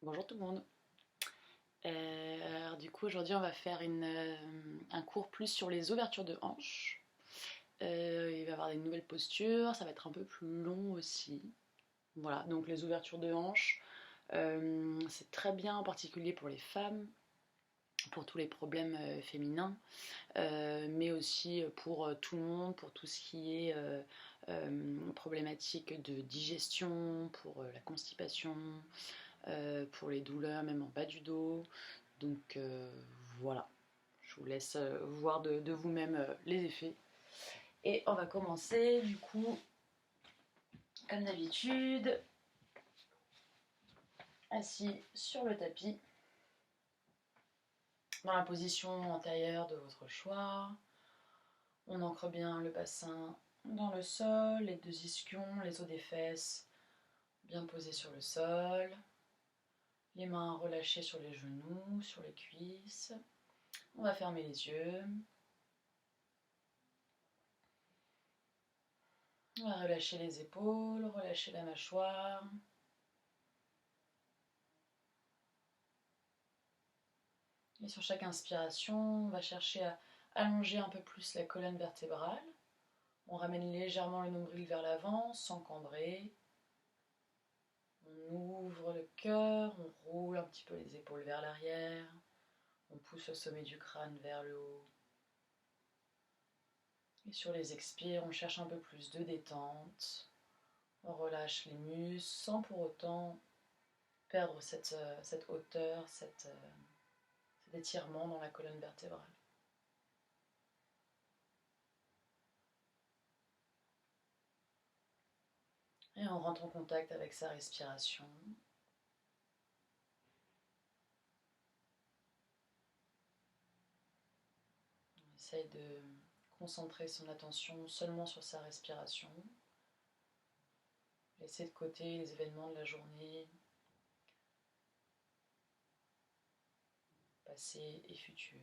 Bonjour tout le monde. Alors du coup aujourd'hui on va faire un cours plus sur les ouvertures de hanches. Il va y avoir des nouvelles postures, ça va être un peu plus long aussi. Voilà, donc les ouvertures de hanches, c'est très bien en particulier pour les femmes, pour tous les problèmes féminins, mais aussi pour tout le monde, pour tout ce qui est problématique de digestion, pour la constipation, pour les douleurs même en bas du dos. Donc voilà, je vous laisse voir de vous-même les effets. Et on va commencer du coup, comme d'habitude, assis sur le tapis, dans la position antérieure de votre choix. On ancre bien le bassin dans le sol, les deux ischions, les os des fesses bien posés sur le sol. Les mains relâchées sur les genoux, sur les cuisses. On va fermer les yeux. On va relâcher les épaules, relâcher la mâchoire. Et sur chaque inspiration, on va chercher à allonger un peu plus la colonne vertébrale. On ramène légèrement le nombril vers l'avant, sans cambrer. On ouvre le cœur, on roule un petit peu les épaules vers l'arrière. On pousse le sommet du crâne vers le haut. Et sur les expires, on cherche un peu plus de détente. On relâche les muscles sans pour autant perdre cette hauteur, cet étirement dans la colonne vertébrale. Et on rentre en contact avec sa respiration. On essaye de concentrer son attention seulement sur sa respiration. Laisser de côté les événements de la journée, passé et futur.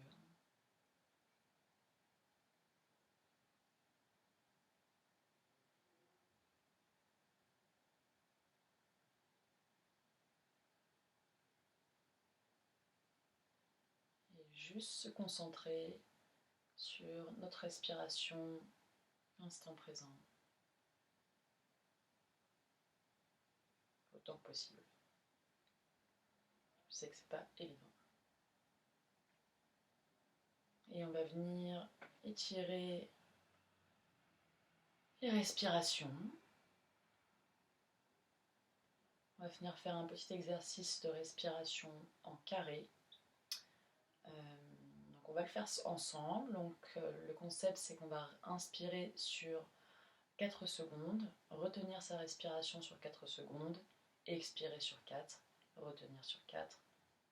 Et juste se concentrer sur notre respiration, instant présent, autant que possible. Je sais que c'est pas évident. Et on va venir étirer les respirations. On va venir faire un petit exercice de respiration en carré. Donc on va le faire ensemble. Donc le concept c'est qu'on va inspirer sur 4 secondes, retenir sa respiration sur 4 secondes, expirer sur 4, retenir sur 4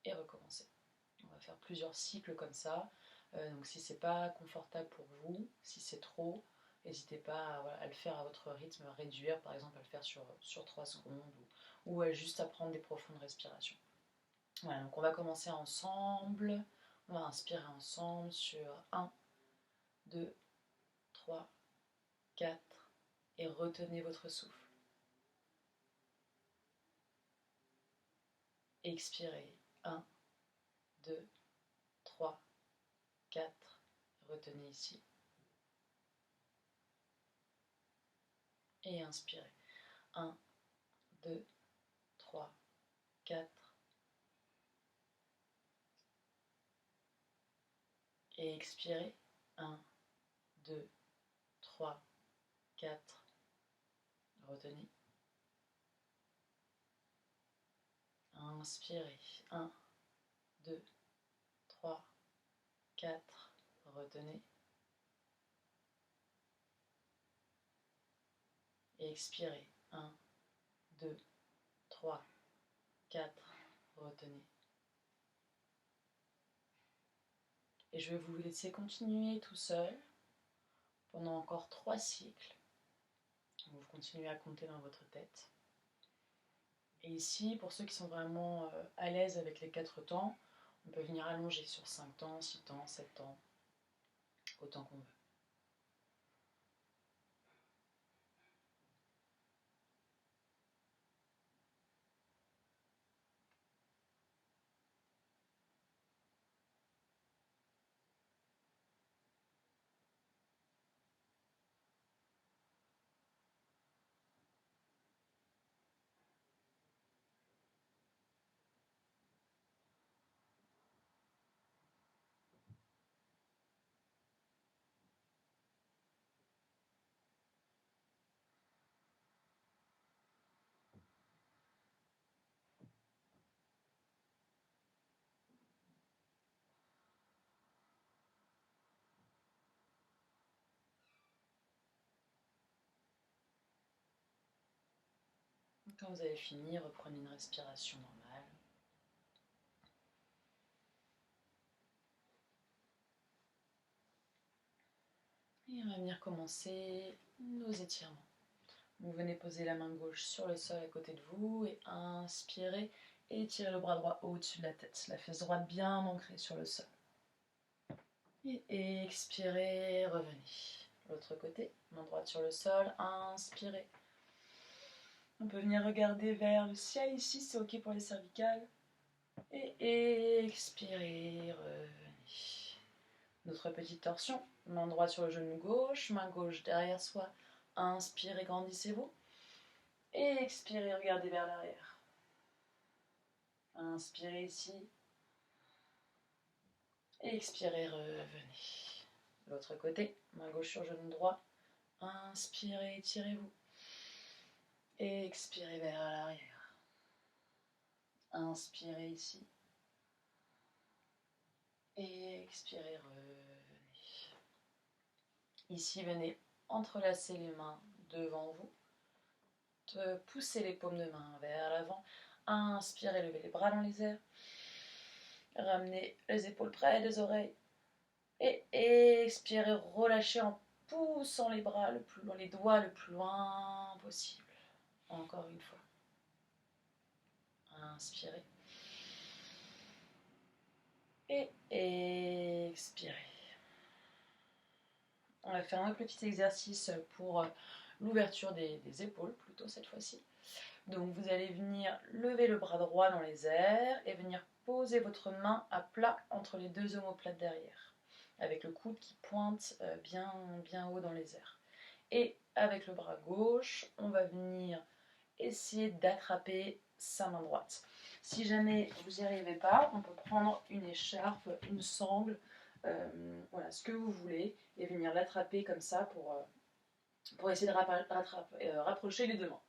et recommencer. On va faire plusieurs cycles comme ça. Donc si c'est pas confortable pour vous, si c'est trop, n'hésitez pas à le faire à votre rythme, à réduire par exemple à le faire sur 3 secondes ou à juste à prendre des profondes respirations. Voilà, donc on va commencer ensemble. On va inspirer ensemble sur 1, 2, 3, 4 et retenez votre souffle. Expirez 1, 2, 3, 4. Retenez ici. Et inspirez 1, 2, 3, 4. Et expirez 1, 2, 3, 4. Retenez. Inspirez 1, 2, 3, 4. Retenez. Et expirez 1, 2, 3, 4. Retenez. Et je vais vous laisser continuer tout seul pendant encore 3 cycles. Vous continuez à compter dans votre tête. Et ici, pour ceux qui sont vraiment à l'aise avec les 4 temps, on peut venir allonger sur 5 temps, 6 temps, 7 temps, autant qu'on veut. Quand vous avez fini, reprenez une respiration normale. Et on va venir commencer nos étirements. Vous venez poser la main gauche sur le sol à côté de vous et inspirez et étirez le bras droit au-dessus de la tête. La fesse droite bien ancrée sur le sol. Et expirez, revenez. L'autre côté, main droite sur le sol, inspirez. On peut venir regarder vers le ciel ici, c'est ok pour les cervicales. Et expirez, revenez. Notre petite torsion, main droite sur le genou gauche, main gauche derrière soi. Inspirez, grandissez-vous. Et expirez, regardez vers l'arrière. Inspirez ici. Et expirez, revenez. L'autre côté, main gauche sur genou droit. Inspirez, étirez-vous. Et expirez vers l'arrière. Inspirez ici. Et expirez, revenez. Ici, venez entrelacer les mains devant vous. Poussez les paumes de main vers l'avant. Inspirez, levez les bras dans les airs. Ramenez les épaules près des oreilles. Et expirez, relâchez en poussant les bras le plus loin, les doigts le plus loin possible. Encore une fois. Inspirez. Et expirez. On va faire un petit exercice pour l'ouverture des épaules, plutôt cette fois-ci. Donc vous allez venir lever le bras droit dans les airs et venir poser votre main à plat entre les deux omoplates derrière, avec le coude qui pointe bien haut dans les airs. Et avec le bras gauche, on va venir essayer d'attraper sa main droite. Si jamais vous n'y arrivez pas, on peut prendre une écharpe, une sangle, voilà, ce que vous voulez, et venir l'attraper comme ça pour essayer de rapprocher les deux mains.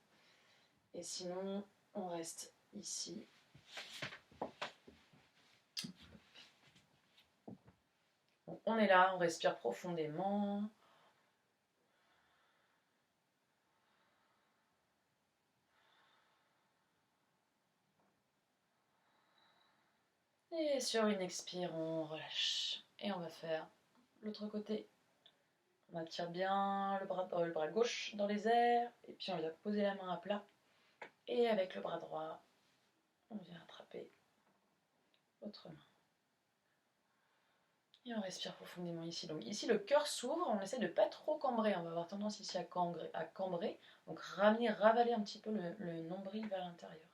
Et sinon, on reste ici. Donc, on est là, on respire profondément. Et sur une expire, on relâche. Et on va faire l'autre côté. On attire bien le bras gauche dans les airs. Et puis on vient poser la main à plat. Et avec le bras droit, on vient attraper l'autre main. Et on respire profondément ici. Donc ici, le cœur s'ouvre. On essaie de ne pas trop cambrer. On va avoir tendance ici à cambrer. Donc ravaler un petit peu le nombril vers l'intérieur.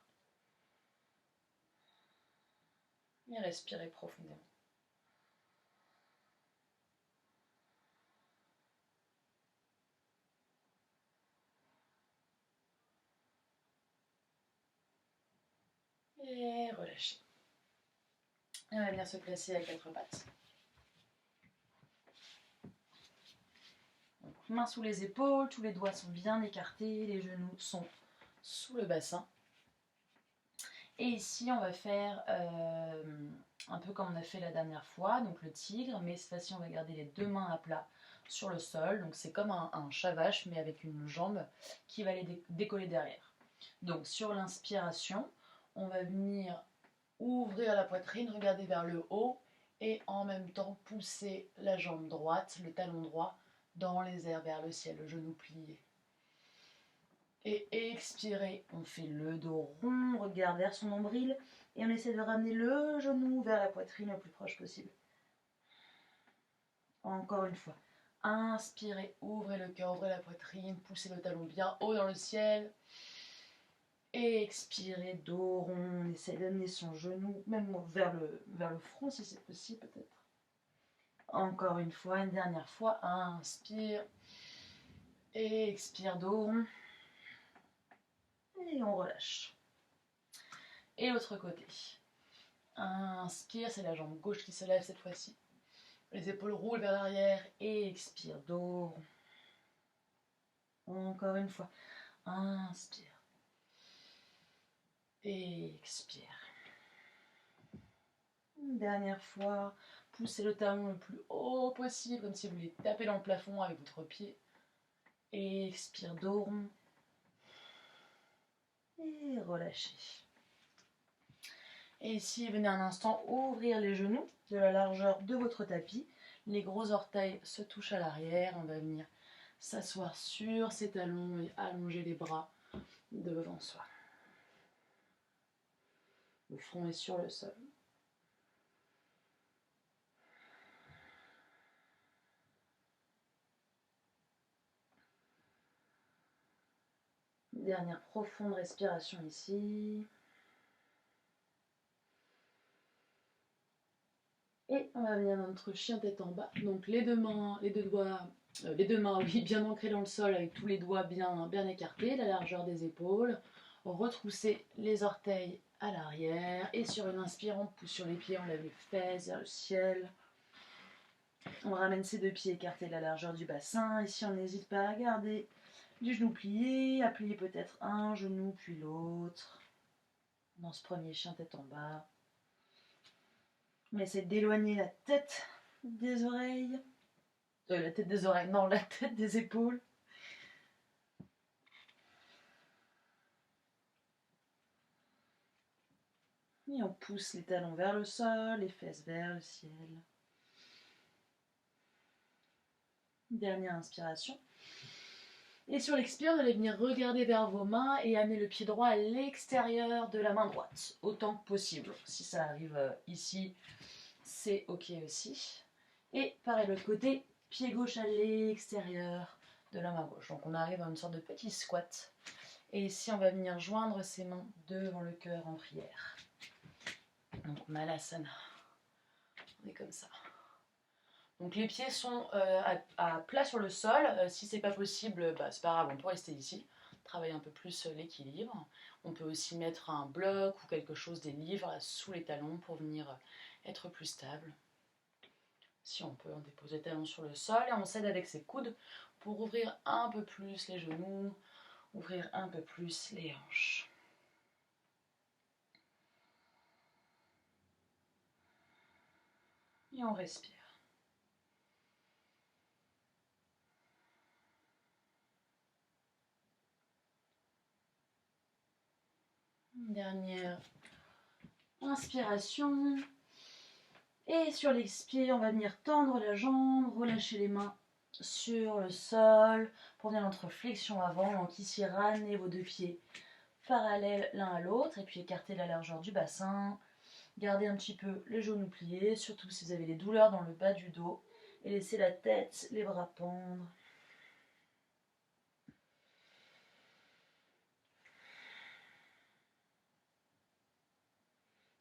Et respirez profondément. Et relâchez. Et on va venir se placer à quatre pattes. Donc, mains sous les épaules, tous les doigts sont bien écartés, les genoux sont sous le bassin. Et ici, on va faire un peu comme on a fait la dernière fois, donc le tigre, mais cette fois-ci, on va garder les deux mains à plat sur le sol. Donc c'est comme un chat vache, mais avec une jambe qui va les décoller derrière. Donc sur l'inspiration, on va venir ouvrir la poitrine, regarder vers le haut et en même temps pousser la jambe droite, le talon droit, dans les airs vers le ciel, le genou plié. Et expirez, on fait le dos rond, regarde vers son nombril et on essaie de ramener le genou vers la poitrine le plus proche possible. Encore une fois. Inspirez, ouvrez le cœur, ouvrez la poitrine, poussez le talon bien haut dans le ciel. Et expirez, dos rond, on essaie d'amener son genou même vers le front si c'est possible peut-être. Encore une fois, une dernière fois, inspire. Et expire, dos rond. Et on relâche. Et l'autre côté. Inspire, c'est la jambe gauche qui se lève cette fois-ci. Les épaules roulent vers l'arrière et expire, dos rond. Encore une fois. Inspire. Et expire. Une dernière fois. Poussez le talon le plus haut possible, comme si vous voulez taper dans le plafond avec votre pied. Et expire, dos rond. Et relâchez. Et ici, venez un instant ouvrir les genoux de la largeur de votre tapis. Les gros orteils se touchent à l'arrière. On va venir s'asseoir sur ses talons et allonger les bras devant soi. Le front est sur le sol. Dernière profonde respiration ici. Et on va venir dans notre chien tête en bas. Donc les deux mains, oui, bien ancrées dans le sol avec tous les doigts bien écartés, la largeur des épaules. Retrousser les orteils à l'arrière. Et sur une inspire, on pousse sur les pieds, on lève les fesses vers le ciel. On ramène ses deux pieds écartés de la largeur du bassin. Ici, on n'hésite pas à garder du genou plié, à plier peut-être un genou puis l'autre. Dans ce premier chien tête en bas. On essaie d'éloigner la tête des oreilles. La tête des oreilles, non, la tête des épaules. Et on pousse les talons vers le sol, les fesses vers le ciel. Dernière inspiration. Et sur l'expire, vous allez venir regarder vers vos mains et amener le pied droit à l'extérieur de la main droite, autant que possible. Si ça arrive ici, c'est ok aussi. Et pareil, l'autre côté, pied gauche à l'extérieur de la main gauche. Donc on arrive à une sorte de petit squat. Et ici, on va venir joindre ses mains devant le cœur en prière. Donc Malasana. On est comme ça. Donc les pieds sont à plat sur le sol. Si c'est pas possible, c'est pas grave, on peut rester ici. Travailler un peu plus l'équilibre. On peut aussi mettre un bloc ou quelque chose, des livres sous les talons pour venir être plus stable. Si on peut, on dépose les talons sur le sol et on s'aide avec ses coudes pour ouvrir un peu plus les genoux, ouvrir un peu plus les hanches. Et on respire. Dernière inspiration. Et sur l'expire, on va venir tendre la jambe, relâcher les mains sur le sol pour venir notre flexion avant. Donc ici, ramenez vos deux pieds parallèles l'un à l'autre et puis écartez la largeur du bassin. Gardez un petit peu les genoux pliés, surtout si vous avez des douleurs dans le bas du dos. Et laissez la tête, les bras pendre.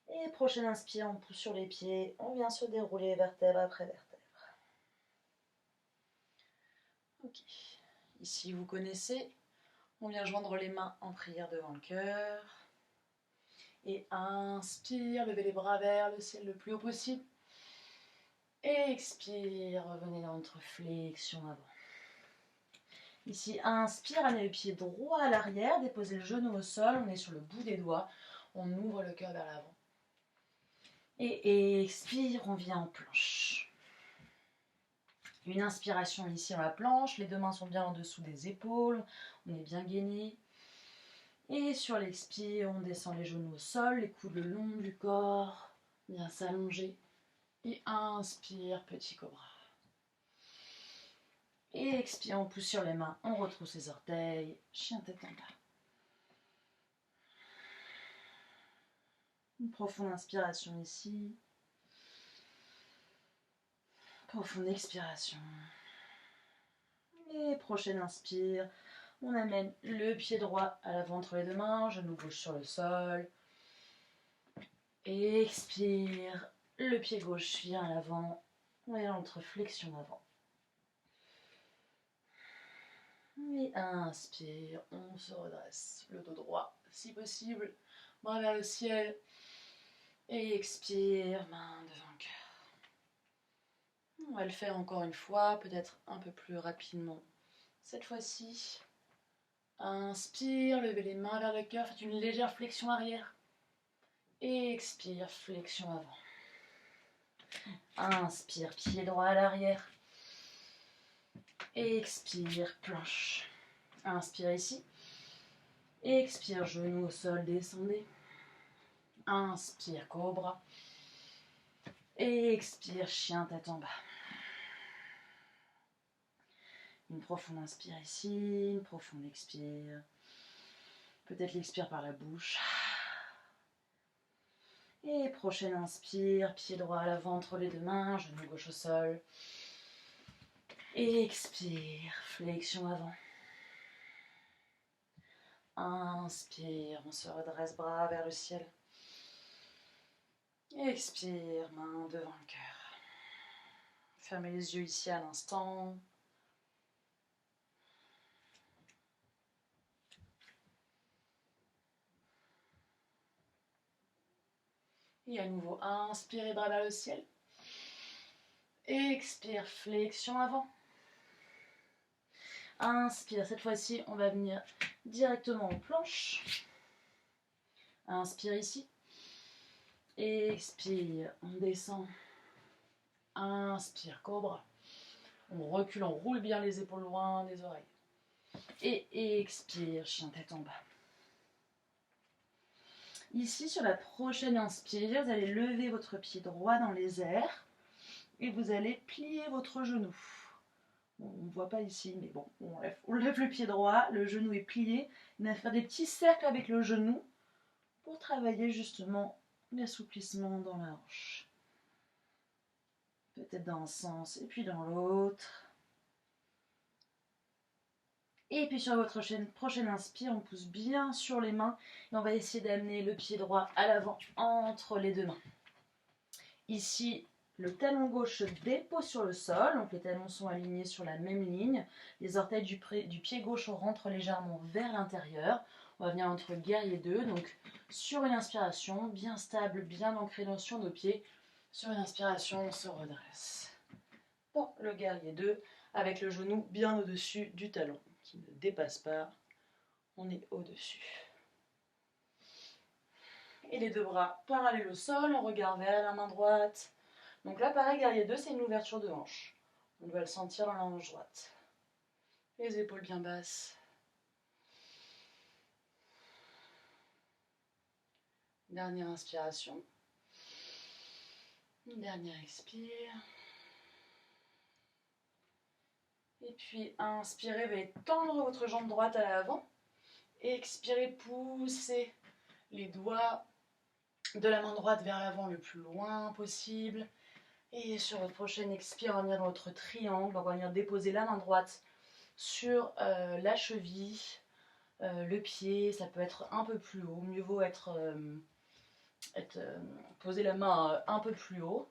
Et prochaine inspire, on pousse sur les pieds, on vient se dérouler vertèbre après vertèbre. Ok. Ici, vous connaissez, on vient joindre les mains en prière devant le cœur. Et inspire, levez les bras vers le ciel le plus haut possible. Et expire, revenez dans notre flexion avant. Ici, inspire, amenez le pied droit à l'arrière, déposez le genou au sol, on est sur le bout des doigts, on ouvre le cœur vers l'avant. Et expire, on vient en planche. Une inspiration ici dans la planche, les deux mains sont bien en dessous des épaules, on est bien gainé. Et sur l'expire, on descend les genoux au sol, les coudes le long du corps, bien s'allonger. Et inspire, petit cobra. Et expire, on pousse sur les mains, on retrousse les orteils, chien tête en bas. Une profonde inspiration ici. Profonde expiration. Et prochaine inspire, on amène le pied droit à l'avant entre les deux mains, genou gauche sur le sol. Et expire, le pied gauche vient à l'avant, on est dans notre flexion avant. Et inspire, on se redresse, le dos droit si possible, bras vers le ciel. Et expire, main devant le cœur. On va le faire encore une fois, peut-être un peu plus rapidement. Cette fois-ci, inspire, levez les mains vers le cœur, faites une légère flexion arrière. Et expire, flexion avant. Inspire, pied droit à l'arrière. Et expire, planche. Inspire ici. Expire, genou au sol, descendez. Inspire, cobra. Expire, chien, tête en bas. Une profonde inspire ici, une profonde expire. Peut-être l'expire par la bouche. Et prochaine inspire, pied droit à l'avant entre les deux mains, genou gauche au sol. Expire, flexion avant. Inspire, on se redresse, bras vers le ciel. Expire, main devant le cœur. Fermez les yeux ici à l'instant. Et à nouveau, inspirez, bras vers le ciel. Expire, flexion avant. Inspire, cette fois-ci, on va venir directement aux planches. Inspire ici. Expire, on descend. Inspire, cobra. On recule, on roule bien les épaules loin des oreilles. Et expire, chien tête en bas. Ici, sur la prochaine inspire, vous allez lever votre pied droit dans les airs et vous allez plier votre genou. Bon, on ne voit pas ici, mais bon, on lève le pied droit, le genou est plié. On va faire des petits cercles avec le genou pour travailler justement l'assouplissement dans la hanche. Peut-être dans un sens et puis dans l'autre. Et puis sur votre prochaine inspire, on pousse bien sur les mains et on va essayer d'amener le pied droit à l'avant entre les deux mains. Ici, le talon gauche se dépose sur le sol, donc les talons sont alignés sur la même ligne. Les orteils du pied gauche rentrent légèrement vers l'intérieur. On va venir entre guerrier 2, donc sur une inspiration, bien stable, bien ancré sur nos pieds. Sur une inspiration, on se redresse. Dans le guerrier 2, avec le genou bien au-dessus du talon, qui ne dépasse pas, on est au-dessus. Et les deux bras parallèles au sol, on regarde vers la main droite. Donc là, pareil, guerrier 2, c'est une ouverture de hanche. On doit le sentir dans la hanche droite. Les épaules bien basses. Dernière inspiration. Une dernière expire. Et puis, inspirez, vous allez tendre votre jambe droite à l'avant. Expirez, poussez les doigts de la main droite vers l'avant le plus loin possible. Et sur votre prochaine expire, on va venir dans votre triangle. On va venir déposer la main droite sur la cheville, le pied. Ça peut être un peu plus haut. Mieux vaut poser la main un peu plus haut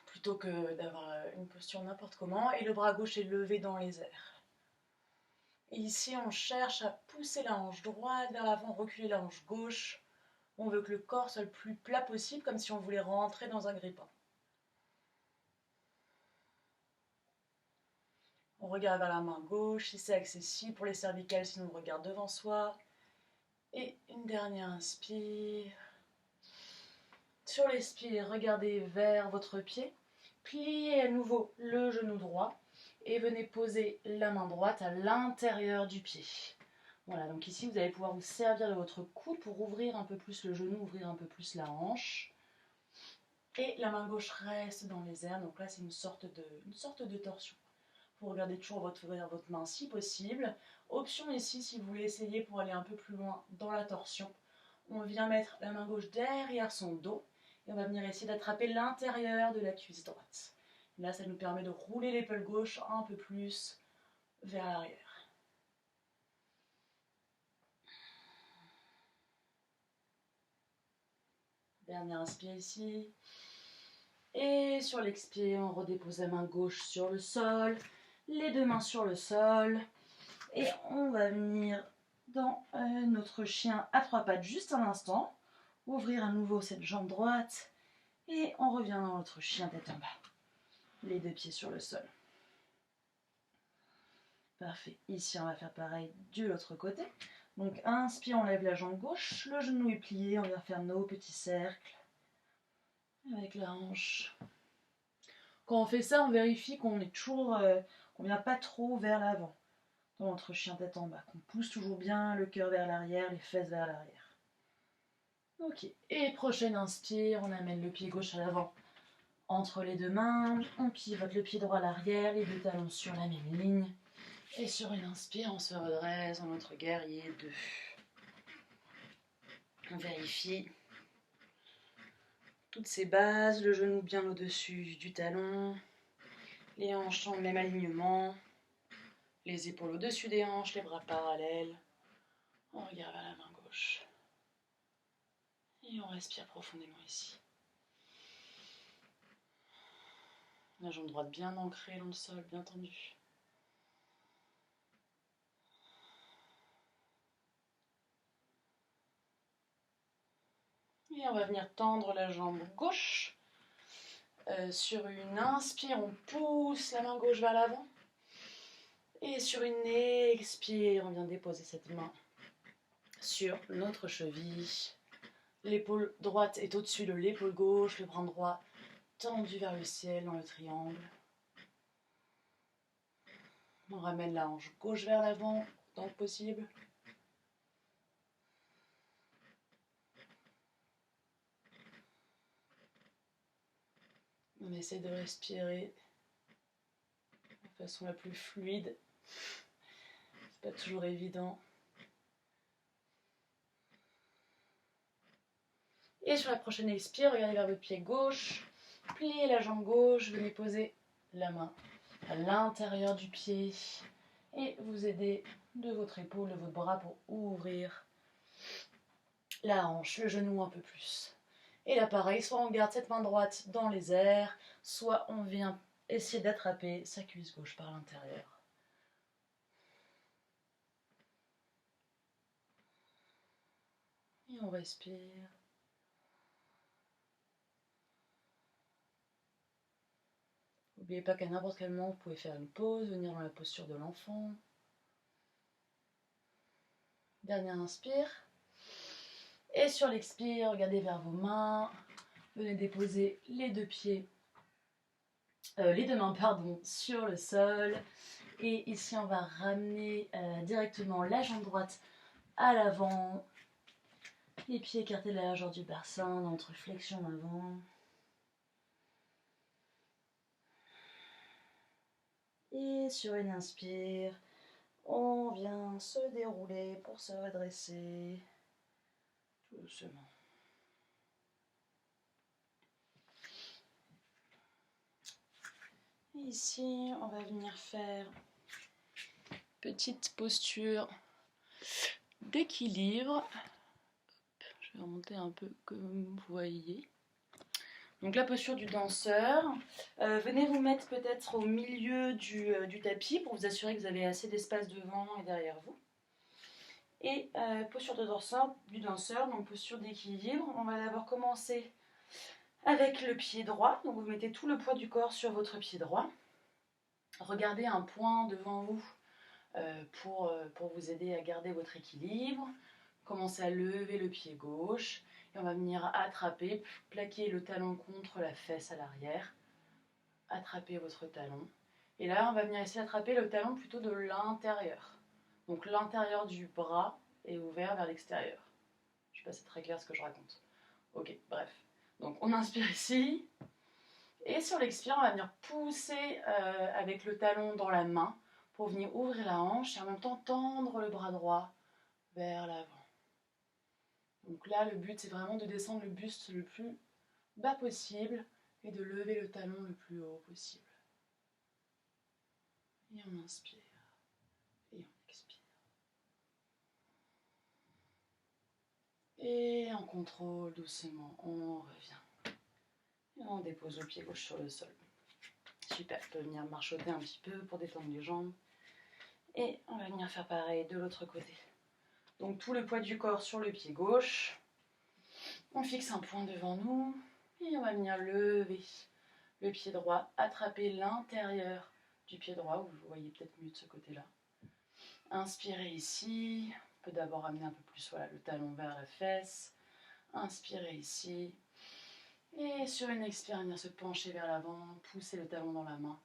plutôt que d'avoir une posture n'importe comment. Et le bras gauche est levé dans les airs. Et ici, on cherche à pousser la hanche droite vers l'avant, reculer la hanche gauche. On veut que le corps soit le plus plat possible, comme si on voulait rentrer dans un grippin. On regarde vers la main gauche, si c'est accessible. Pour les cervicales, sinon on regarde devant soi. Et une dernière inspire. Sur l'expire, regardez vers votre pied. Pliez à nouveau le genou droit. Et venez poser la main droite à l'intérieur du pied. Voilà, donc ici vous allez pouvoir vous servir de votre coude pour ouvrir un peu plus le genou, ouvrir un peu plus la hanche. Et la main gauche reste dans les airs, donc là c'est une sorte de torsion. Vous regardez toujours ouvrir votre main si possible. Option ici, si vous voulez essayer pour aller un peu plus loin dans la torsion, on vient mettre la main gauche derrière son dos et on va venir essayer d'attraper l'intérieur de la cuisse droite. Là, ça nous permet de rouler l'épaule gauche un peu plus vers l'arrière. Dernière inspire ici. Et sur l'expire, on redépose la main gauche sur le sol, les deux mains sur le sol. Et on va venir dans notre chien à trois pattes juste un instant. Ouvrir à nouveau cette jambe droite. Et on revient dans notre chien tête en bas. Les deux pieds sur le sol. Parfait. Ici, on va faire pareil de l'autre côté. Donc, inspire, on lève la jambe gauche. Le genou est plié. On va faire nos petits cercles. Avec la hanche. Quand on fait ça, on vérifie qu'on est toujours, qu'on ne vient pas trop vers l'avant. dans notre chien tête en bas, qu'on pousse toujours bien le cœur vers l'arrière, les fesses vers l'arrière. Ok, et prochaine inspire, on amène le pied gauche à l'avant entre les deux mains, on pivote le pied droit à l'arrière, les deux talons sur la même ligne. Et sur une inspire, on se redresse en notre guerrier 2. On vérifie toutes ces bases, le genou bien au-dessus du talon, les hanches dans le même alignement, les épaules au-dessus des hanches, les bras parallèles. On regarde vers la main gauche. Et on respire profondément ici. La jambe droite bien ancrée dans le sol, bien tendue. Et on va venir tendre la jambe gauche. Sur une inspire, on pousse la main gauche vers l'avant. Et sur une expire, on vient déposer cette main sur notre cheville. L'épaule droite est au-dessus de l'épaule gauche, le bras droit tendu vers le ciel dans le triangle. On ramène la hanche gauche vers l'avant, tant que possible. On essaie de respirer de façon la plus fluide. C'est pas toujours évident. Et sur la prochaine expire, regardez vers votre pied gauche. Pliez la jambe gauche, venez poser la main à l'intérieur du pied. Et vous aidez de votre épaule, de votre bras pour ouvrir la hanche, le genou un peu plus. Et là pareil, soit on garde cette main droite dans les airs, soit on vient essayer d'attraper sa cuisse gauche par l'intérieur. Et on respire. N'oubliez pas qu'à n'importe quel moment, vous pouvez faire une pause, venir dans la posture de l'enfant. Dernière inspire. Et sur l'expire, regardez vers vos mains. Venez déposer les deux mains sur le sol. Et ici, on va ramener directement la jambe droite à l'avant. Les pieds écartés de la largeur du bassin, dans notre flexion avant. Et sur une inspire, on vient se dérouler pour se redresser tout doucement. Et ici, on va venir faire petite posture d'équilibre. Je vais remonter un peu comme vous voyez. Donc la posture du danseur. Venez vous mettre peut-être au milieu du tapis pour vous assurer que vous avez assez d'espace devant et derrière vous. Et posture du danseur, donc posture d'équilibre. On va d'abord commencer avec le pied droit. Donc vous mettez tout le poids du corps sur votre pied droit. Regardez un point devant vous pour vous aider à garder votre équilibre. Commencez à lever le pied gauche. Et on va venir attraper, plaquer le talon contre la fesse à l'arrière. Attraper votre talon. Et là, on va venir essayer d'attraper le talon plutôt de l'intérieur. Donc l'intérieur du bras est ouvert vers l'extérieur. Je ne sais pas si c'est très clair ce que je raconte. Ok, bref. Donc on inspire ici. Et sur l'expire, on va venir pousser avec le talon dans la main pour venir ouvrir la hanche et en même temps tendre le bras droit vers l'avant. Donc là, le but, c'est vraiment de descendre le buste le plus bas possible et de lever le talon le plus haut possible. Et on inspire. Et on expire. Et on contrôle doucement, on revient. Et on dépose le pied gauche sur le sol. Super, on peut venir marchoter un petit peu pour détendre les jambes. Et on va venir faire pareil de l'autre côté. Donc tout le poids du corps sur le pied gauche. On fixe un point devant nous. Et on va venir lever le pied droit, attraper l'intérieur du pied droit. Vous voyez peut-être mieux de ce côté-là. Inspirez ici. On peut d'abord amener un peu plus le talon vers la fesse. Inspirez ici. Et sur une expire, venir se pencher vers l'avant, pousser le talon dans la main,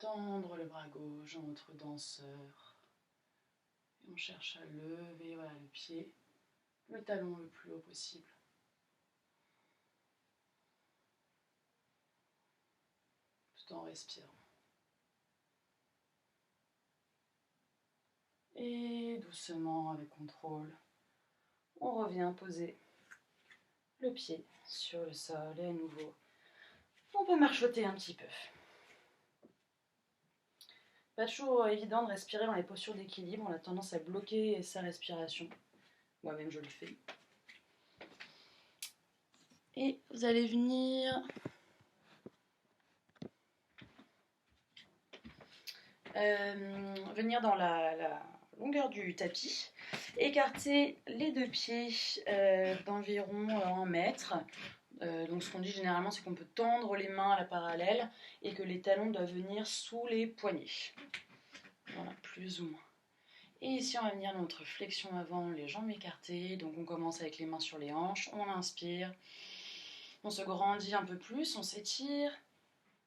tendre le bras gauche dans notre danseur. Et on cherche à lever voilà, le pied, le talon le plus haut possible. Tout en respirant. Et doucement, avec contrôle, on revient poser le pied sur le sol et à nouveau, on peut marchoter un petit peu. Pas toujours évident de respirer dans les postures d'équilibre, on a tendance à bloquer sa respiration. Moi-même je le fais. Et vous allez venir dans la longueur du tapis, écarter les deux pieds d'environ 1 mètre. Donc ce qu'on dit généralement, c'est qu'on peut tendre les mains à la parallèle et que les talons doivent venir sous les poignets. Voilà, plus ou moins. Et ici, on va venir dans notre flexion avant, les jambes écartées. Donc on commence avec les mains sur les hanches, on inspire, on se grandit un peu plus, on s'étire.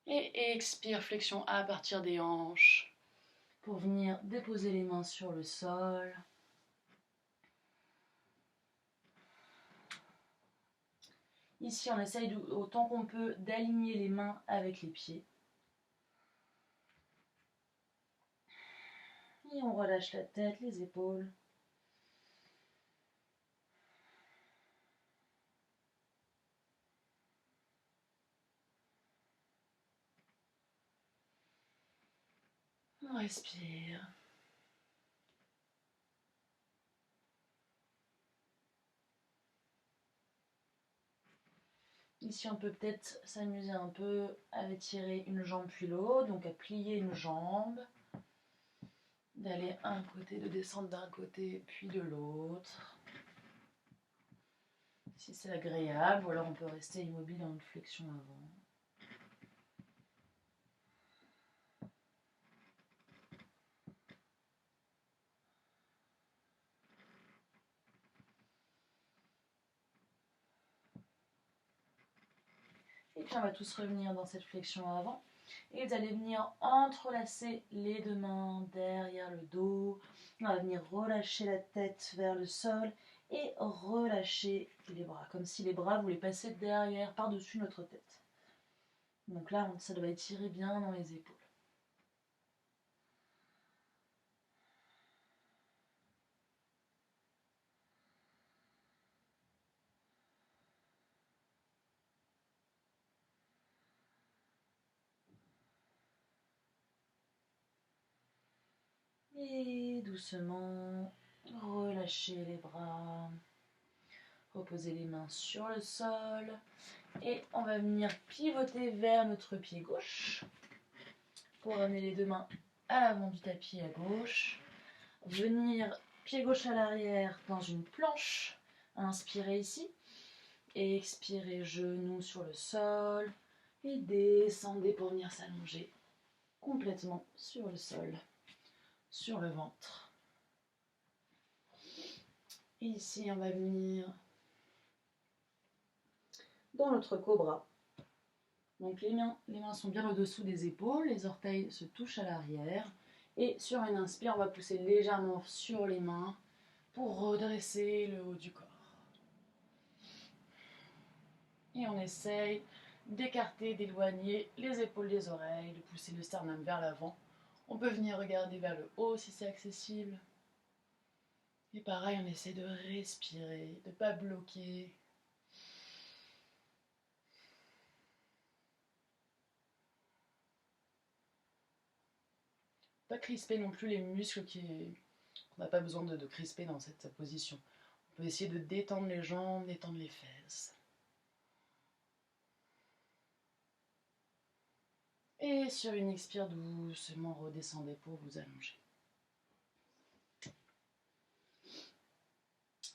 Et expire, flexion à partir des hanches pour venir déposer les mains sur le sol. Ici, on essaye autant qu'on peut d'aligner les mains avec les pieds. Et on relâche la tête, les épaules. On respire. Ici, on peut peut-être s'amuser un peu à étirer une jambe puis l'autre, donc à plier une jambe, d'aller un côté, de descendre d'un côté puis de l'autre. Si c'est agréable, ou alors on peut rester immobile en une flexion avant. Et puis on va tous revenir dans cette flexion avant. Et vous allez venir entrelacer les deux mains derrière le dos. On va venir relâcher la tête vers le sol et relâcher les bras. Comme si les bras voulaient passer derrière, par-dessus notre tête. Donc là, ça doit étirer bien dans les épaules. Et doucement, relâchez les bras. Reposez les mains sur le sol. Et on va venir pivoter vers notre pied gauche. Pour ramener les deux mains à l'avant du tapis à gauche. Venir pied gauche à l'arrière dans une planche. Inspirez ici. Et expirez genoux sur le sol. Et descendez pour venir s'allonger complètement sur le sol. Sur le ventre. Et ici, on va venir dans notre cobra. Donc les mains sont bien au-dessous des épaules, les orteils se touchent à l'arrière. Et sur une inspire, on va pousser légèrement sur les mains pour redresser le haut du corps. Et on essaye d'écarter, d'éloigner les épaules des oreilles, de pousser le sternum vers l'avant. On peut venir regarder vers le haut si c'est accessible. Et pareil, on essaie de respirer, de ne pas bloquer. Pas crisper non plus les muscles qu'on n'a pas besoin de crisper dans cette position. On peut essayer de détendre les jambes, détendre les fesses. Et sur une expire, doucement redescendez pour vous allonger.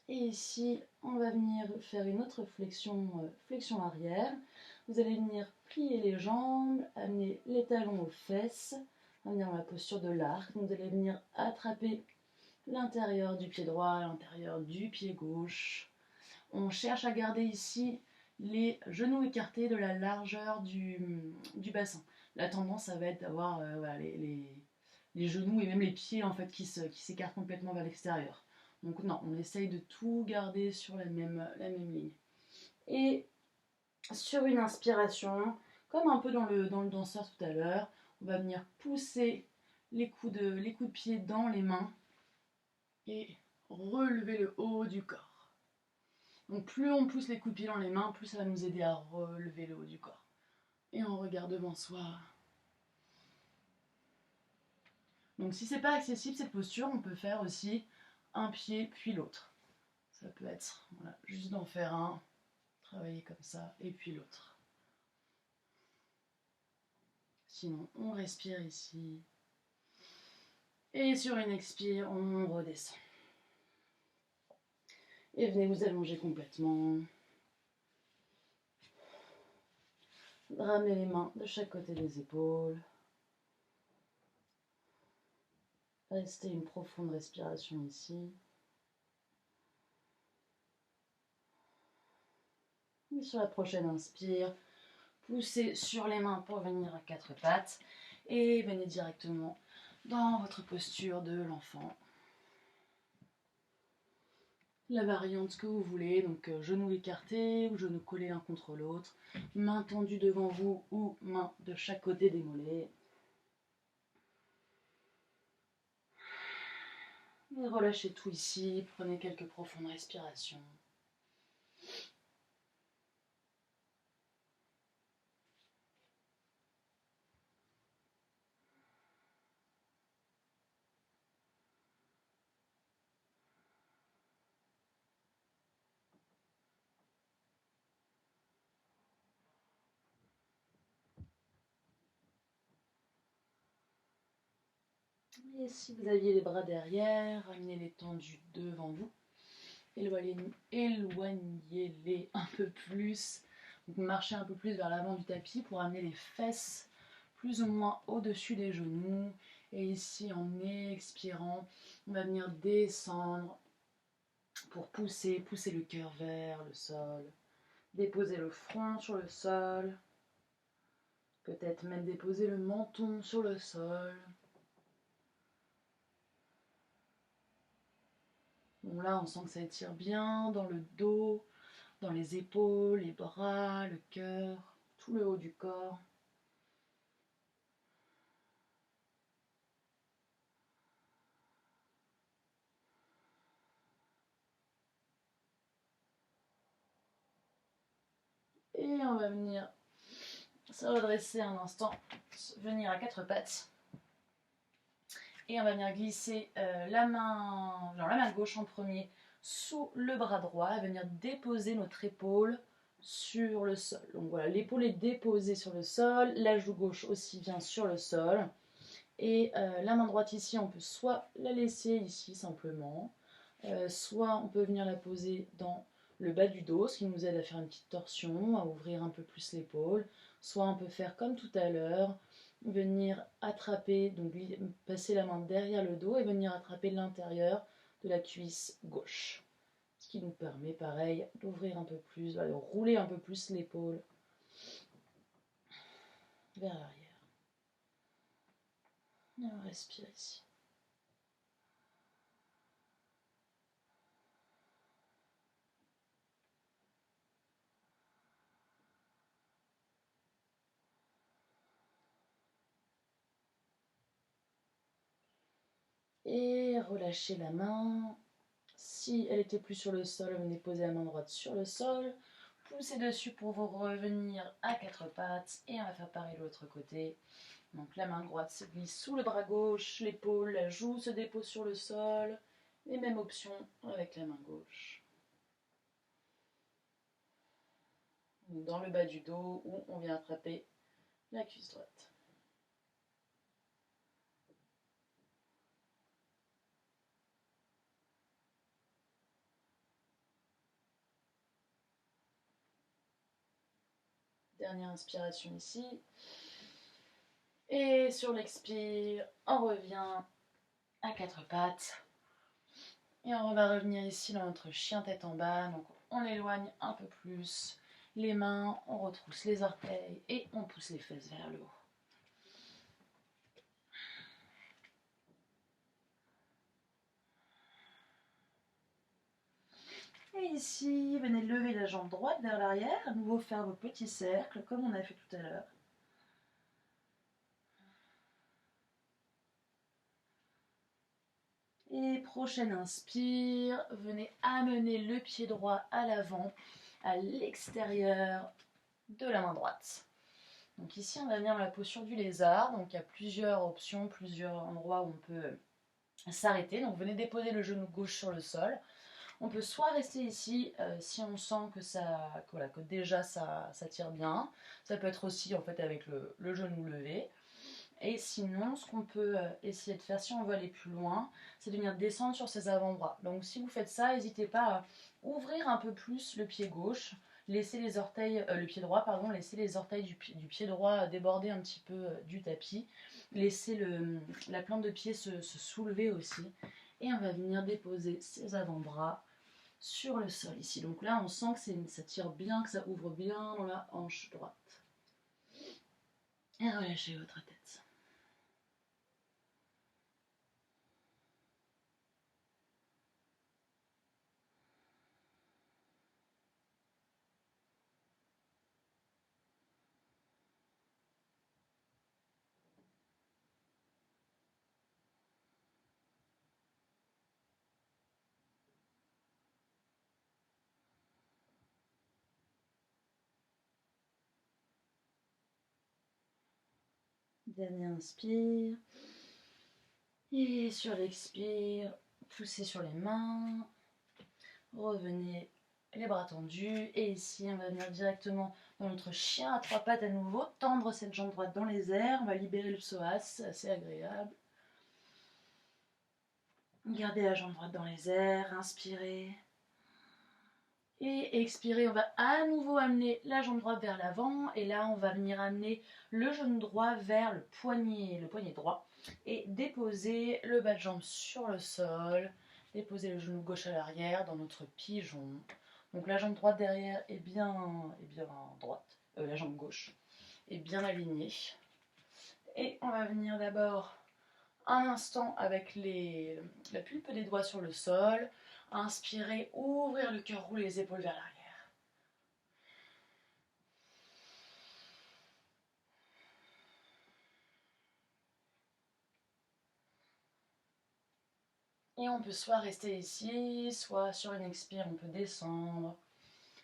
Et ici, on va venir faire une autre flexion, flexion arrière. Vous allez venir plier les jambes, amener les talons aux fesses, venir dans la posture de l'arc. Vous allez venir attraper l'intérieur du pied droit, l'intérieur du pied gauche. On cherche à garder ici les genoux écartés de la largeur du bassin. La tendance, ça va être d'avoir les genoux et même les pieds en fait qui s'écartent complètement vers l'extérieur. Donc non, on essaye de tout garder sur la même ligne. Et sur une inspiration, comme un peu dans le danseur tout à l'heure, on va venir pousser les coups de pied dans les mains et relever le haut du corps. Donc plus on pousse les coups de pied dans les mains, plus ça va nous aider à relever le haut du corps. Et on regarde devant soi. Donc si c'est pas accessible cette posture, on peut faire aussi un pied puis l'autre. Ça peut être voilà, juste d'en faire un, travailler comme ça, et puis l'autre. Sinon, on respire ici. Et sur une expire, on redescend. Et venez vous allonger complètement. Ramenez les mains de chaque côté des épaules. Restez une profonde respiration ici. Et sur la prochaine inspire, poussez sur les mains pour venir à quatre pattes. Et venez directement dans votre posture de l'enfant. La variante que vous voulez, donc genoux écartés ou genoux collés l'un contre l'autre, main tendue devant vous ou main de chaque côté des mollets. Et relâchez tout ici, prenez quelques profondes respirations. Et si vous aviez les bras derrière, ramenez-les tendus devant vous. Éloignez-les un peu plus. Donc marchez un peu plus vers l'avant du tapis pour amener les fesses plus ou moins au-dessus des genoux. Et ici, en expirant, on va venir descendre pour pousser le cœur vers le sol. Déposer le front sur le sol. Peut-être même déposer le menton sur le sol. Bon là, on sent que ça étire bien dans le dos, dans les épaules, les bras, le cœur, tout le haut du corps. Et on va venir se redresser un instant, venir à quatre pattes. Et on va venir glisser la main gauche en premier sous le bras droit et venir déposer notre épaule sur le sol. Donc voilà, l'épaule est déposée sur le sol, la joue gauche aussi vient sur le sol. Et la main droite ici, on peut soit la laisser ici simplement, soit on peut venir la poser dans le bas du dos, ce qui nous aide à faire une petite torsion, à ouvrir un peu plus l'épaule. Soit on peut faire comme tout à l'heure, venir attraper, donc passer la main derrière le dos et venir attraper l'intérieur de la cuisse gauche. Ce qui nous permet, pareil, d'ouvrir un peu plus, de rouler un peu plus l'épaule vers l'arrière. Et on respire ici. Et relâchez la main. Si elle était plus sur le sol, venez poser la main droite sur le sol. Poussez dessus pour vous revenir à quatre pattes. Et on va faire pareil de l'autre côté. Donc la main droite se glisse sous le bras gauche, l'épaule, la joue se dépose sur le sol. Et même option avec la main gauche. Dans le bas du dos où on vient attraper la cuisse droite. Dernière inspiration ici. Et sur l'expire, on revient à quatre pattes. Et on va revenir ici dans notre chien tête en bas. Donc on éloigne un peu plus les mains, on retrousse les orteils et on pousse les fesses vers le haut. Et ici, venez lever la jambe droite vers l'arrière, à nouveau faire vos petits cercles comme on a fait tout à l'heure. Et prochaine inspire, venez amener le pied droit à l'avant, à l'extérieur de la main droite. Donc ici, on va venir dans la posture du lézard. Donc il y a plusieurs options, plusieurs endroits où on peut s'arrêter. Donc venez déposer le genou gauche sur le sol. On peut soit rester ici si on sent que déjà ça tire bien. Ça peut être aussi en fait avec le genou levé. Et sinon, ce qu'on peut essayer de faire si on veut aller plus loin, c'est de venir descendre sur ses avant-bras. Donc si vous faites ça, n'hésitez pas à ouvrir un peu plus le pied gauche, laisser les orteils, le pied droit, pardon, laisser les orteils du pied droit déborder un petit peu du tapis, laisser la plante de pied se soulever aussi. Et on va venir déposer ses avant-bras sur le sol ici. Donc là, on sent que ça tire bien, que ça ouvre bien dans la hanche droite. Et relâchez votre tête. Dernier inspire. Et sur l'expire, poussez sur les mains. Revenez les bras tendus. Et ici, on va venir directement dans notre chien à trois pattes à nouveau. Tendre cette jambe droite dans les airs. On va libérer le psoas, c'est assez agréable. Gardez la jambe droite dans les airs. Inspirez. Et expirez, on va à nouveau amener la jambe droite vers l'avant. Et là, on va venir amener le genou droit vers le poignet droit. Et déposer le bas de jambe sur le sol. Déposer le genou gauche à l'arrière dans notre pigeon. Donc la jambe droite derrière est bien droite. La jambe gauche est bien alignée. Et on va venir d'abord un instant avec la pulpe des doigts sur le sol. Inspirez, ouvrir le cœur, rouler les épaules vers l'arrière. Et on peut soit rester ici, soit sur une expire, on peut descendre.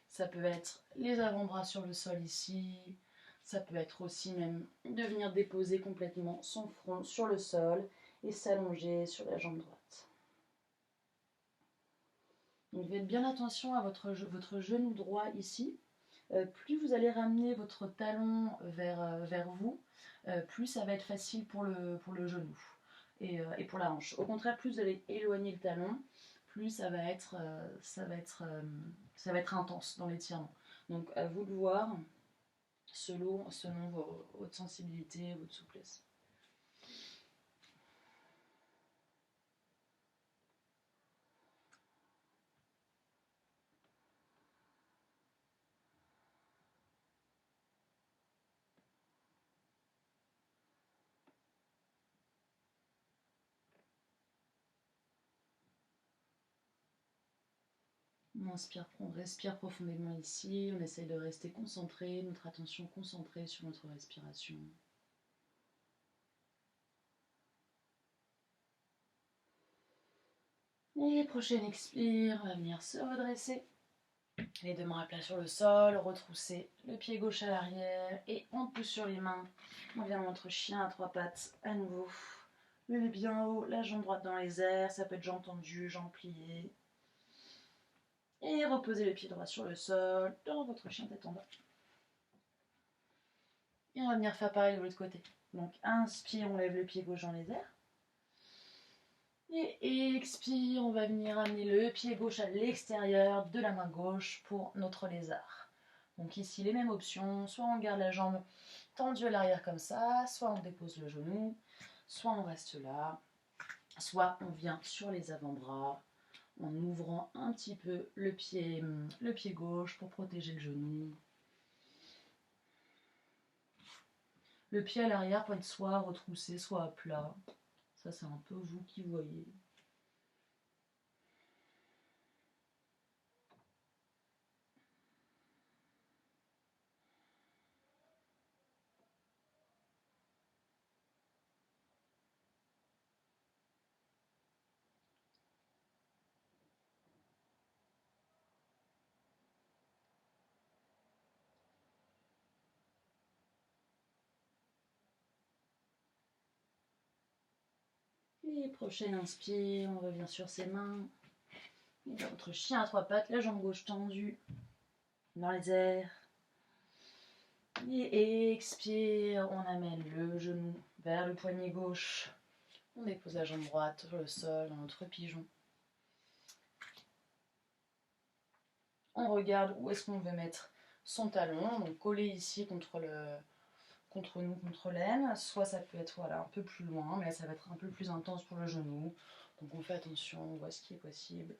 Ça peut être les avant-bras sur le sol ici. Ça peut être aussi même de venir déposer complètement son front sur le sol et s'allonger sur la jambe droite. Donc faites bien attention à votre genou droit ici. Plus vous allez ramener votre talon vers vous, plus ça va être facile pour le genou et pour la hanche. Au contraire, plus vous allez éloigner le talon, plus ça va être intense dans l'étirement. Donc à vous de voir selon votre sensibilité, votre souplesse. On respire profondément ici, on essaye de rester concentré, notre attention concentrée sur notre respiration. Et prochaine expire, on va venir se redresser. Les deux mains à plat sur le sol, retrousser le pied gauche à l'arrière et on pousse sur les mains. On vient dans notre chien à trois pattes à nouveau. Levez bien haut, la jambe droite dans les airs, ça peut être jambe tendue, jambe pliée. Et reposez le pied droit sur le sol, dans votre chien tête en bas. Et on va venir faire pareil de l'autre côté. Donc inspire, on lève le pied gauche dans les airs. Et expire, on va venir amener le pied gauche à l'extérieur de la main gauche pour notre lézard. Donc ici les mêmes options, soit on garde la jambe tendue à l'arrière comme ça, soit on dépose le genou, soit on reste là, soit on vient sur les avant-bras en ouvrant un petit peu le pied gauche pour protéger le genou. Le pied à l'arrière peut être soit retroussé, soit à plat. Ça, c'est un peu vous qui voyez. Et prochaine inspire, on revient sur ses mains. Et dans votre chien à 3 pattes, la jambe gauche tendue dans les airs. Et expire, on amène le genou vers le poignet gauche. On dépose la jambe droite sur le sol dans notre pigeon. On regarde où est-ce qu'on veut mettre son talon, donc collé ici contre nous, contre l'aine. Soit ça peut être voilà, un peu plus loin, mais là ça va être un peu plus intense pour le genou. Donc on fait attention, on voit ce qui est possible.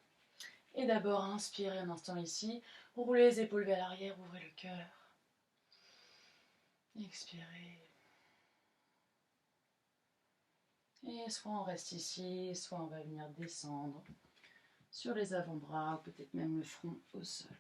Et d'abord, inspirez un instant ici. Roulez les épaules vers l'arrière, ouvrez le cœur. Expirez. Et soit on reste ici, soit on va venir descendre sur les avant-bras, ou peut-être même le front au sol.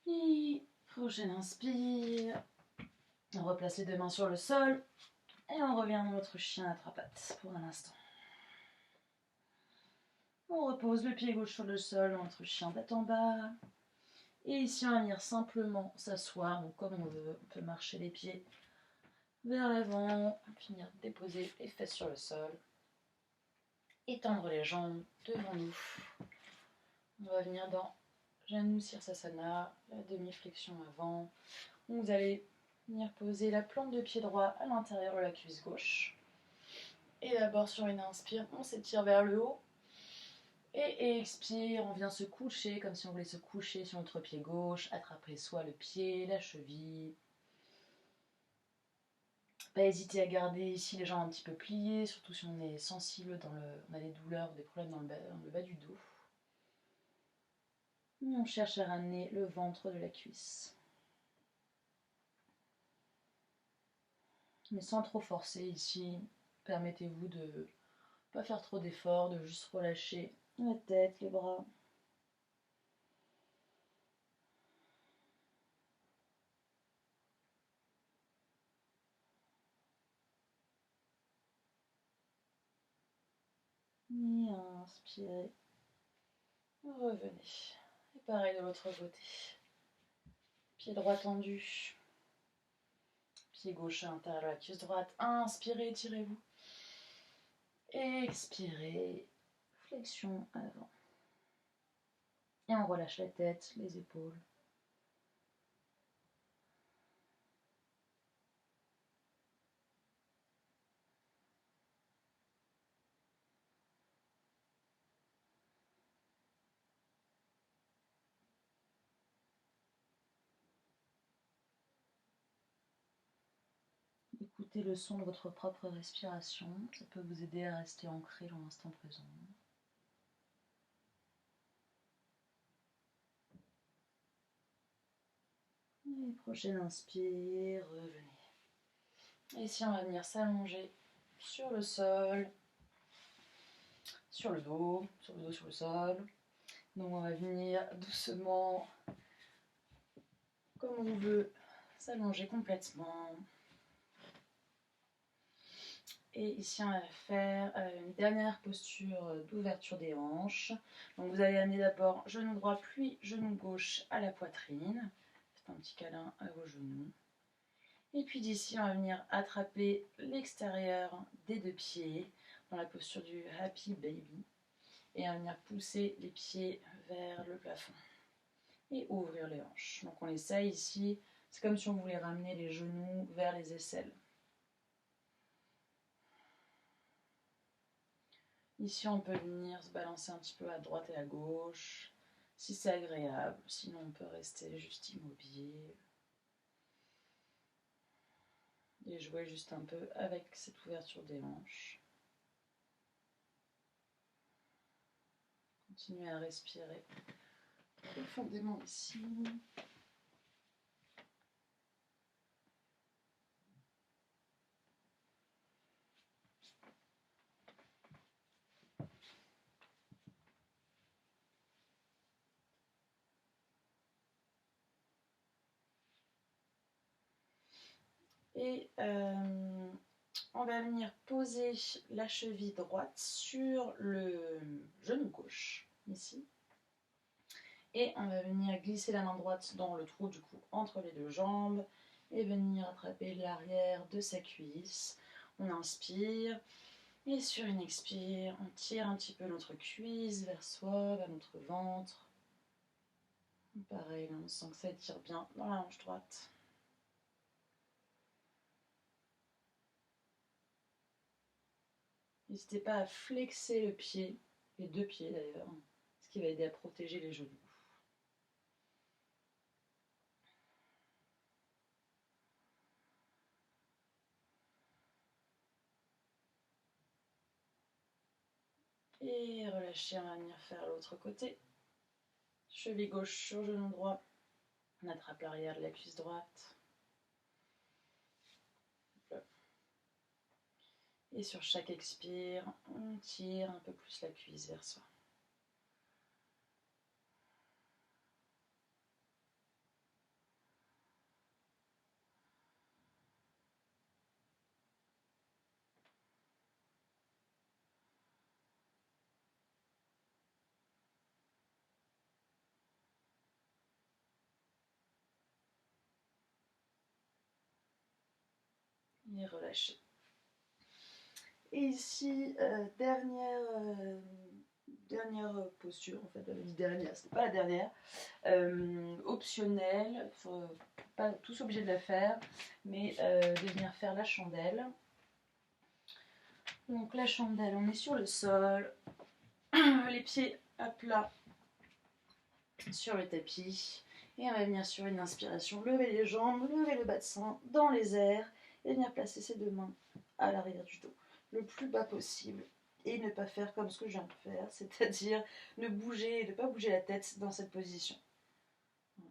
Et prochaine inspire. On replace les 2 mains sur le sol. Et on revient dans notre chien à 3 pattes pour un instant. On repose le pied gauche sur le sol, notre chien tête en bas. Et ici, on va venir simplement s'asseoir, donc comme on veut. On peut marcher les pieds vers l'avant, finir de déposer les fesses sur le sol. Étendre les jambes devant nous. On va venir dans Janu Sirsasana, la demi-flexion avant. Vous allez venir poser la plante de pied droit à l'intérieur de la cuisse gauche. Et d'abord sur une inspire, on s'étire vers le haut. Et expire, on vient se coucher comme si on voulait se coucher sur notre pied gauche, attraper soit le pied, la cheville. Pas hésiter à garder ici les jambes un petit peu pliées, surtout si on est sensible, on a des douleurs, des problèmes dans le bas du dos. Et on cherche à ramener le ventre de la cuisse. Mais sans trop forcer ici, permettez-vous de ne pas faire trop d'efforts, de juste relâcher la tête, les bras. Et inspirez. Revenez. Et pareil de l'autre côté. Pied droit tendu. Pied gauche à l'intérieur de la cuisse droite. Inspirez, étirez-vous. Expirez. Flexion avant. Et on relâche la tête, les épaules. Écoutez le son de votre propre respiration. Ça peut vous aider à rester ancré dans l'instant présent. Et prochaine inspire, revenez. Et ici, on va venir s'allonger sur le sol, sur le dos, sur le sol. Donc on va venir doucement, comme on veut, s'allonger complètement. Et ici, on va faire une dernière posture d'ouverture des hanches. Donc vous allez amener d'abord genou droit puis genou gauche à la poitrine. Faites un petit câlin à vos genoux. Et puis d'ici, on va venir attraper l'extérieur des 2 pieds dans la posture du Happy Baby. Et on va venir pousser les pieds vers le plafond. Et ouvrir les hanches. Donc on essaye ici, c'est comme si on voulait ramener les genoux vers les aisselles. Ici, on peut venir se balancer un petit peu à droite et à gauche, si c'est agréable. Sinon, on peut rester juste immobile. Et jouer juste un peu avec cette ouverture des hanches. Continuez à respirer profondément ici. Et on va venir poser la cheville droite sur le genou gauche, ici. Et on va venir glisser la main droite dans le trou, du coup, entre les deux jambes, et venir attraper l'arrière de sa cuisse. On inspire, et sur une expire, on tire un petit peu notre cuisse vers soi, vers notre ventre. Pareil, on sent que ça étire bien dans la hanche droite. N'hésitez pas à flexer le pied, les deux pieds d'ailleurs, ce qui va aider à protéger les genoux. Et relâchez, on va venir faire l'autre côté. Cheville gauche sur genou droit. On attrape l'arrière de la cuisse droite. Et sur chaque expire, on tire un peu plus la cuisse vers soi. Et relâchez. Et ici, dernière posture, en fait, j'avais dit dernière, c'était pas la dernière, optionnelle, pas tous obligés de la faire, mais de venir faire la chandelle. Donc la chandelle, on est sur le sol, les pieds à plat sur le tapis, et on va venir sur une inspiration, lever les jambes, lever le bassin dans les airs, et venir placer ses deux mains à l'arrière du dos, le plus bas possible. Et ne pas faire comme ce que je viens de faire, c'est-à-dire ne pas bouger la tête dans cette position.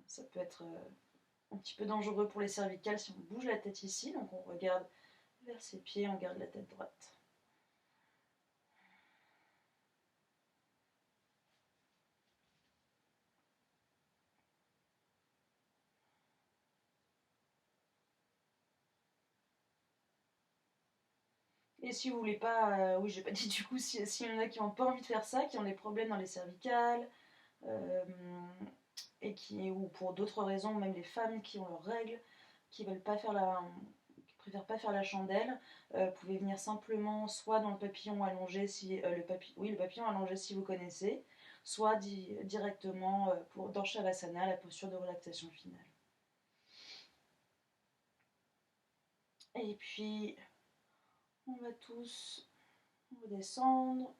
Ça peut être un petit peu dangereux pour les cervicales si on bouge la tête ici, donc on regarde vers ses pieds, on garde la tête droite. Et si vous voulez pas, oui j'ai pas dit du coup, s'il y en a qui n'ont pas envie de faire ça, qui ont des problèmes dans les cervicales, ou pour d'autres raisons, même les femmes qui ont leurs règles, qui veulent pas faire qui préfèrent pas faire la chandelle, pouvez venir simplement soit dans le papillon allongé, le papillon allongé si vous connaissez, soit directement dans Shavasana, la posture de relaxation finale. Et puis on va tous redescendre,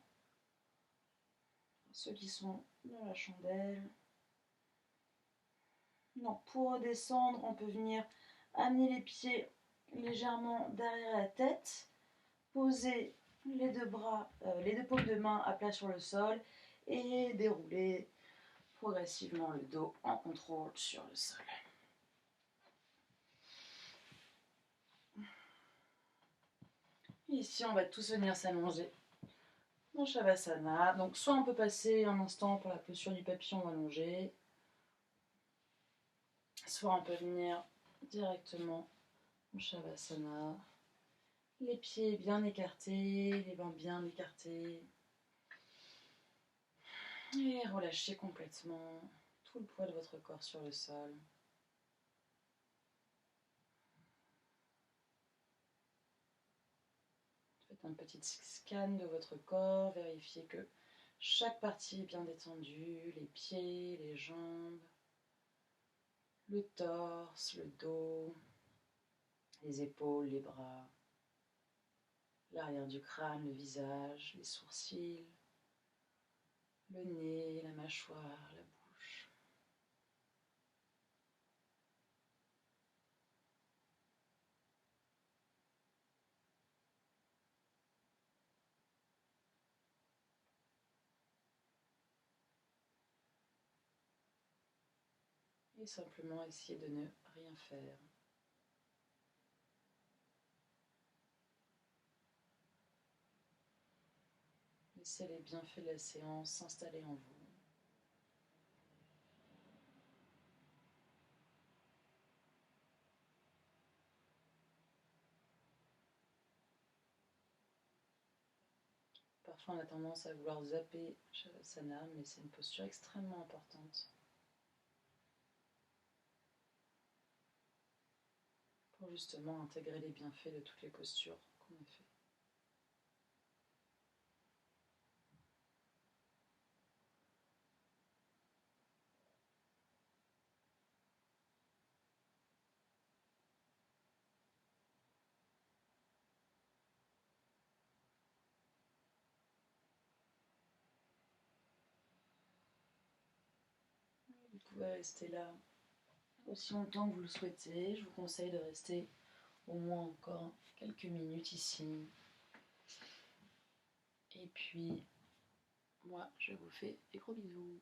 ceux qui sont dans la chandelle. Non, pour redescendre, on peut venir amener les pieds légèrement derrière la tête, poser les deux paumes de main à plat sur le sol et dérouler progressivement le dos en contrôle sur le sol. Ici, on va tous venir s'allonger dans Shavasana. Donc, soit on peut passer un instant par la posture du papillon allongé, soit on peut venir directement en Shavasana. Les pieds bien écartés, les mains bien écartées. Et relâchez complètement tout le poids de votre corps sur le sol. Faites un petit scan de votre corps, vérifiez que chaque partie est bien détendue, les pieds, les jambes, le torse, le dos, les épaules, les bras, l'arrière du crâne, le visage, les sourcils, le nez, la mâchoire, la bouche. et simplement essayer de ne rien faire. Laissez les bienfaits de la séance s'installer en vous. Parfois on a tendance à vouloir zapper Shavasana, mais c'est une posture extrêmement importante pour justement intégrer les bienfaits de toutes les postures qu'on a fait. Vous pouvez rester là aussi longtemps que vous le souhaitez. Je vous conseille de rester au moins encore quelques minutes ici. Et puis, moi, je vous fais des gros bisous.